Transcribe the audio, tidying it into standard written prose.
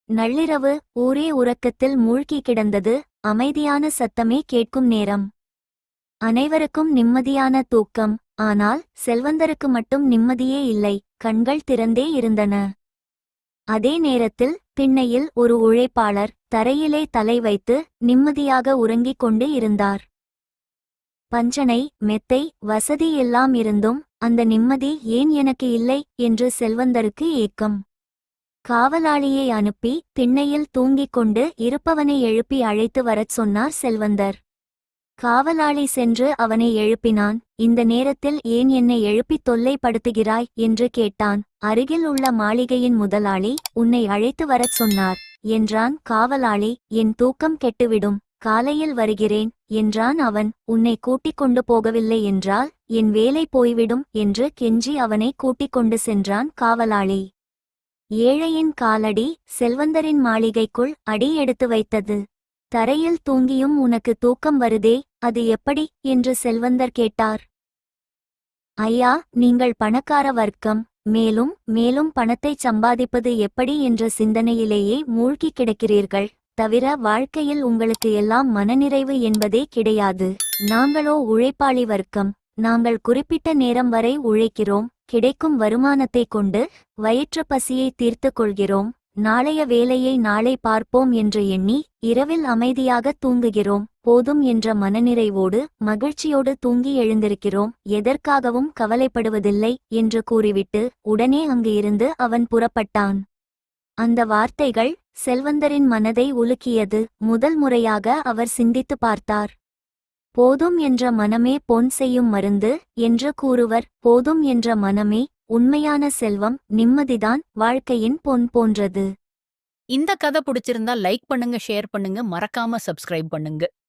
நள்ளிரவு. ஊரே உறக்கத்தில் மூழ்கி கிடந்தது. அமைதியான சத்தமே கேட்கும் நேரம். அனைவருக்கும் நிம்மதியான தூக்கம். ஆனால் செல்வந்தருக்கு மட்டும் நிம்மதியே இல்லை. கண்கள் திறந்தே இருந்தன. அதே நேரத்தில் திண்ணையில் ஒரு உழைப்பாளர் தரையிலே தலை வைத்து நிம்மதியாக உறங்கிக் கொண்டு இருந்தார். பஞ்சனை, மெத்தை, வசதி எல்லாம் இருந்தும் அந்த நிம்மதி ஏன் எனக்கு இல்லை என்று செல்வந்தருக்கு ஏக்கம். காவலாளியை அனுப்பி திண்ணையில் தூங்கிக் கொண்டு இருப்பவனை எழுப்பி அழைத்து வரச் சொன்னார் செல்வந்தர். காவலாளி சென்று அவனை எழுப்பினான். இந்த நேரத்தில் ஏன் என்னை எழுப்பித் தொல்லைப்படுத்துகிறாய் என்று கேட்டான். அருகில் உள்ள மாளிகையின் முதலாளி உன்னை அழைத்து வரச் சொன்னார் என்றான். காவலாளி, என் தூக்கம் கெட்டுவிடும், காலையில் வருகிறேன் என்றான் அவன். உன்னை கூட்டிக் கொண்டு போகவில்லை என்றால் என் வேலை போய்விடும் என்று கெஞ்சி அவனை கூட்டிக் கொண்டு சென்றான் காவலாளி. ஏழையின் காலடி செல்வந்தரின் மாளிகைக்குள் அடி எடுத்து வைத்தது. தரையில் தூங்கியும் உனக்கு தூக்கம் வருதே, அது எப்படி என்று செல்வந்தர் கேட்டார். ஐயா, நீங்கள் பணக்கார வர்க்கம், மேலும் மேலும் பணத்தை சம்பாதிப்பது எப்படி என்ற சிந்தனையிலேயே மூழ்கி கிடக்கிறீர்கள். தவிர வாழ்க்கையில் உங்களுக்கு எல்லாம் மனநிறைவு என்பதே கிடையாது. நாங்களோ உழைப்பாளி வர்க்கம். நாங்கள் குறிப்பிட்ட நேரம் வரை உழைக்கிறோம். கிடைக்கும் வருமானத்தை கொண்டு வயிற்று பசியை தீர்த்து கொள்கிறோம். நாளைய வேலையை நாளை பார்ப்போம் என்று எண்ணி இரவில் அமைதியாக தூங்குகிறோம். போதும் என்ற மனநிறைவோடு மகிழ்ச்சியோடு தூங்கி எழுந்திருக்கிறோம். எதற்காகவும் கவலைப்படுவதில்லை என்று கூறிவிட்டு உடனே அங்கு இருந்து அவன் புறப்பட்டான். அந்த வார்த்தைகள் செல்வந்தரின் மனதை உலுக்கியது. முதல் முறையாக அவர் சிந்தித்து பார்த்தார். போதும் என்ற மனமே பொன் செய்யும் மருந்து என்று கூறுவர். போதும் என்ற மனமே உண்மையான செல்வம். நிம்மதிதான் வாழ்க்கையின் பொன் போன்றது. இந்த கதை பிடிச்சிருந்தா லைக் பண்ணுங்க, ஷேர் பண்ணுங்க, மறக்காம சப்ஸ்கிரைப் பண்ணுங்க.